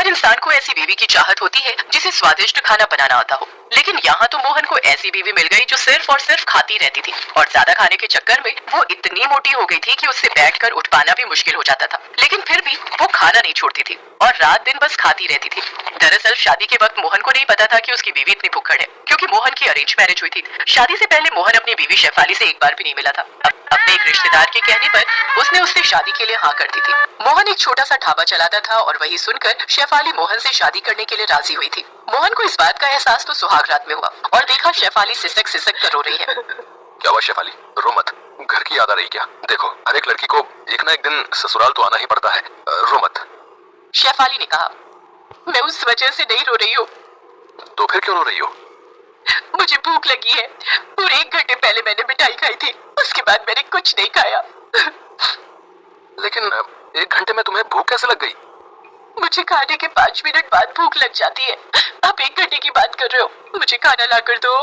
हर इंसान को ऐसी बीवी की चाहत होती है जिसे स्वादिष्ट खाना बनाना आता हो, लेकिन यहाँ तो मोहन को ऐसी बीवी मिल गई जो सिर्फ और सिर्फ खाती रहती थी और ज्यादा खाने के चक्कर में वो इतनी मोटी हो गई थी कि उससे बैठकर उठ पाना भी मुश्किल हो जाता था। लेकिन फिर भी वो खाना नहीं छोड़ती थी और रात दिन बस खाती रहती थी। दरअसल शादी के वक्त मोहन को नहीं पता था कि उसकी बीवी इतनी भुक्कड़ है, क्योंकि मोहन की अरेंज मैरिज हुई थी। शादी से पहले मोहन अपनी बीवी शेफाली से एक बार भी नहीं मिला था। अपने एक रिश्तेदार के कहने पर उसने उससे शादी के लिए हाँ कर दी थी। मोहन एक छोटा सा ढाबा चलाता था और वही सुनकर शेफाली मोहन से शादी करने के लिए राजी हुई थी। मोहन को इस बात का एहसास तो सुहाग रात में हुआ और देखा शेफाली सिसक सिसक कर रो रही है। क्या हुआ शेफाली, रो मत, घर की याद आ रही क्या? देखो हर एक लड़की को एक ना एक दिन ससुराल तो आना ही पड़ता है, रो मत। शेफाली ने कहा, मैं उस वजह से नहीं रो रही हूँ। तो फिर क्यों रो रही हो? मुझे भूख लगी है। पूरे 1 घंटे पहले मैंने मिठाई खाई थी, उसके बाद मैंने कुछ नहीं खाया। लेकिन 1 घंटे में तुम्हें भूख कैसे लग गई? मुझे खाने के 5 मिनट बाद भूख लग जाती है। आप 1 घंटे की बात कर रहे हो, मुझे खाना ला कर दो।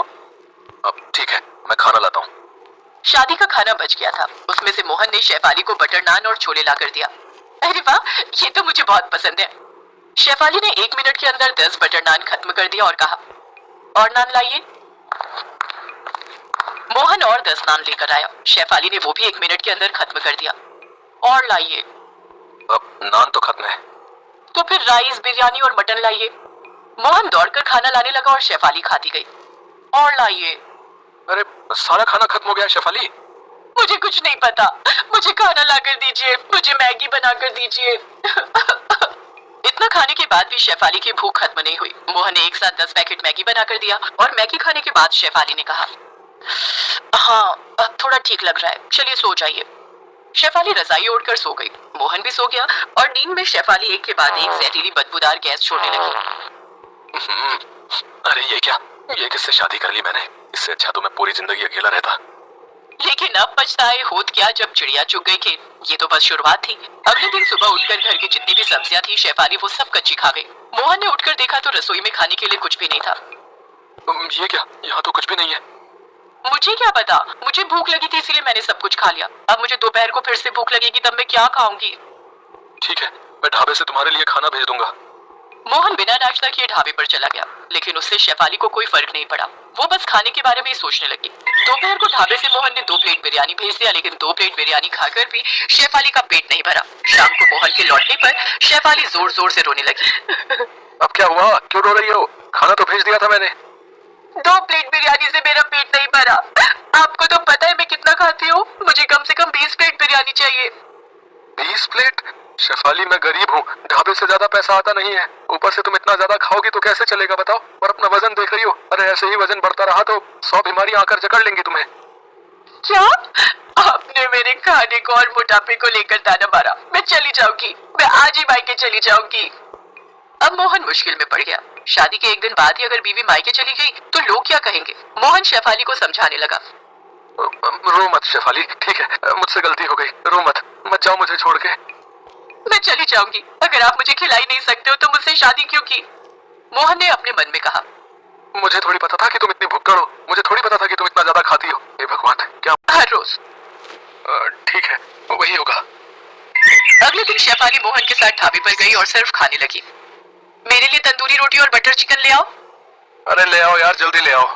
अब ठीक है, मैं खाना लाता हूँ। शादी का खाना बच गया था, उसमें से मोहन ने शेफाली को बटर नान और छोले ला कर दिया। अरे वाह, ये तो मुझे बहुत पसंद है। शेफाली ने 1 मिनट के अंदर 10 बटर नान खत्म कर दिया और कहा, और नान लाइए। मोहन और 10 नान लेकर आया। शेफाली ने वो भी 1 मिनट के अंदर खत्म कर दिया। और लाइए। अब नान तो खत्म है। तो फिर राइस, बिरयानी और मटन लाइए। मोहन दौड़कर खाना लाने लगा और शेफाली खाती गई। और लाइए। अरे सारा खाना खत्म हो गया शेफाली। मुझे कुछ नहीं पता, मुझे खाना ला कर दीजिए, मुझे मैगी बना कर दीजिए। इतना खाने के बाद भी शेफाली की भूख खत्म नहीं हुई। मोहन ने एक साथ 10 पैकेट मैगी बना कर दिया और मैगी खाने के बाद शेफाली ने कहा, हाँ अब थोड़ा ठीक लग रहा है, चलिए सो जाइए। शेफाली रजाई ओढ़कर सो गई। मोहन भी सो गया और नींद में शेफाली एक के बाद एक जहरीली बदबूदार गैस छोड़ने लगी। अरे ये क्या, ये किससे शादी कर ली मैंने? इससे अच्छा तो मैं पूरी जिंदगी अकेला रहता। लेकिन अब पछताए होत क्या जब चिड़िया चुग गई खेत। ये तो बस शुरुआत थी। अगले दिन सुबह उठकर घर की जितनी भी सब्जियां थी शेफाली वो सब कच्ची खा गई। मोहन ने उठकर देखा तो रसोई में खाने के लिए कुछ भी नहीं था। ये क्या, यहाँ तो कुछ भी नहीं है। मुझे क्या पता, मुझे भूख लगी थी इसीलिए मैंने सब कुछ खा लिया। अब मुझे दोपहर को फिर से भूख लगेगी तब मैं क्या खाऊंगी? ठीक है, मैं ढाबे से तुम्हारे लिए खाना भेज दूंगा। मोहन बिना नाश्ता किए ढाबे पर चला गया, लेकिन उससे शेफाली को कोई फर्क नहीं पड़ा। वो बस खाने के बारे में ही सोचने लगी। दोपहर को ढाबे से मोहन ने 2 प्लेट बिरयानी भेज दिया, लेकिन 2 प्लेट बिरयानी खाकर भी शेफाली का पेट नहीं भरा। शाम को मोहन के लौटने पर शेफाली जोर जोर से रोने लगी। अब क्या हुआ, क्यों रो रही हो? खाना तो भेज दिया था मैंने। 2 प्लेट बिरयानी से मेरा पेट नहीं भरा। आपको तो पता है मैं कितना खाती हूँ, मुझे कम से कम 20 प्लेट बिरयानी चाहिए। 20 प्लेट? शेफाली मैं गरीब हूँ, ढाबे से ज्यादा पैसा आता नहीं है। ऊपर से तुम इतना ज्यादा खाओगी तो कैसे चलेगा बताओ? और अपना वजन देख रही हो? अरे ऐसे ही वजन बढ़ता रहा तो 100 बीमारियां आकर जकड़ लेंगी तुम्हें। क्या? आपने मेरे खाने को और मोटापे को लेकर ताना मारा। मैं चली जाऊंगी, मैं आज ही मायके चली जाऊंगी। अब मोहन मुश्किल में पड़ गया। शादी के 1 दिन बाद ही अगर बीवी मायके चली गई तो लोग क्या कहेंगे? मोहन शेफाली को समझाने लगा, रो मत शेफाली, ठीक है, मुझसे गलती हो गई, रो मत, मत जाओ मुझे छोड़ के। मैं चली जाऊंगी। अगर आप मुझे खिला ही नहीं सकते हो तो मुझसे शादी क्यों की? मोहन ने अपने मन में कहा, मुझे थोड़ी पता था कि तुम इतनी भुक्कड़ हो, मुझे थोड़ी पता था कि तुम इतना ज्यादा खाती हो। हे भगवान, क्या हर रोज? ठीक है, वही होगा। अगले दिन शेफाली मोहन के साथ ढाबे पर गई और सिर्फ खाने लगी। मेरे लिए तंदूरी रोटी और बटर चिकन ले आओ। अरे ले आओ यार, जल्दी ले आओ।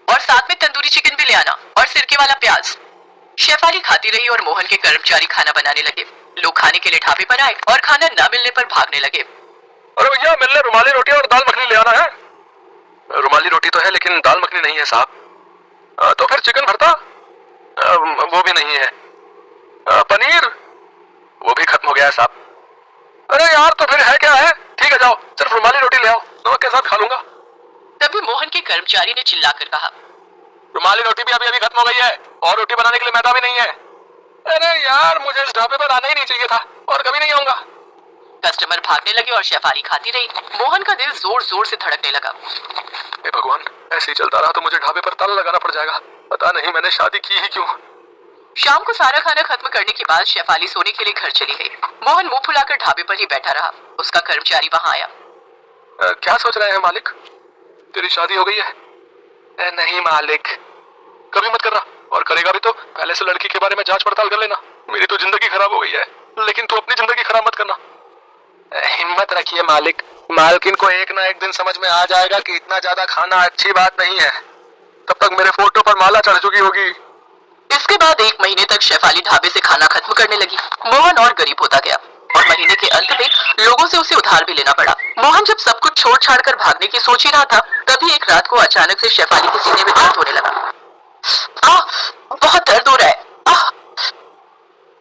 और साथ में तंदूरी चिकन भी ले आना और सिरके वाला प्याज। शेफाली खाती रही और मोहन के कर्मचारी खाना बनाने लगे। लोग खाने के लिए ढाबे पर आए और खाना न मिलने पर भागने लगे। अरे भैया, मिलने रुमाली रोटी और दाल मखनी ले आना है। रुमाली रोटी तो है लेकिन दाल मखनी नहीं है साहब। तो फिर चिकन भरता? वो भी नहीं है। पनीर? वो भी खत्म हो गया है साहब। अरे यार, तो फिर है क्या है? ठीक है जाओ, सिर्फ रुमाली रोटी ले आओ, नमक के साथ खा लूंगा। तभी मोहन के कर्मचारी ने चिल्लाकर कहा, रुमाली रोटी भी अभी अभी खत्म हो गई है और रोटी बनाने के लिए मैदा भी नहीं है। अरे यार, मुझे इस ढाबे पर आना ही नहीं चाहिए था और कभी नहीं आऊंगा। कस्टमर भागने लगे और शेफाली खाती रही। मोहन का दिल जोर जोर से धड़कने लगा। हे भगवान, ऐसे ही चलता रहा तो मुझे ढाबे पर ताला लगाना पड़ जाएगा। पता नहीं मैंने शादी की ही क्यों। शाम को सारा खाना खत्म करने के बाद शेफाली सोने के लिए घर चली गई। मोहन मुंह फुलाकर ढाबे पर ही बैठा रहा। उसका कर्मचारी वहां आया। क्या सोच रहे हैं मालिक? तेरी शादी हो गई है? नहीं मालिक, कभी मत करना, और करेगा भी तो पहले से लड़की के बारे में जांच पड़ताल कर लेना। मेरी तो जिंदगी खराब हो गई है, लेकिन तू अपनी जिंदगी खराब मत करना। हिम्मत रखिए मालिक, मालकिन को एक ना एक दिन समझ में आ जाएगा कि इतना ज्यादा खाना अच्छी बात नहीं है। तब तक मेरे फोटो पर माला चढ़ चुकी होगी। इसके बाद 1 महीने तक शेफाली ढाबे से खाना खत्म करने लगी। मोहन और गरीब होता गया और महीने के अंत में लोगों से उसे उधार भी लेना पड़ा। मोहन जब सब कुछ छोड़ छाड़ कर भागने की सोच ही रहा था, तभी एक रात को अचानक से शेफाली के सीने में दर्द होने लगा। बहुत दर्द हो रहा है।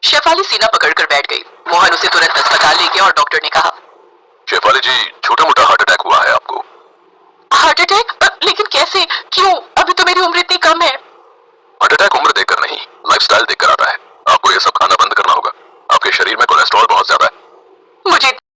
शेफाली सीना पकड़कर बैठ गई। मोहन उसे तुरंत अस्पताल ले गया और डॉक्टर ने कहा, शेफाली जी, छोटा मोटा हार्ट अटैक हुआ है आपको। Heart attack? लेकिन कैसे? क्यों? अभी तो मेरी उम्र इतनी कम है। हार्ट अटैक उम्र देखकर नहीं, लाइफस्टाइल देखकर आता है। आपको ये सब खाना बंद करना होगा। आपके शरीर में कोलेस्ट्रॉल बहुत ज्यादा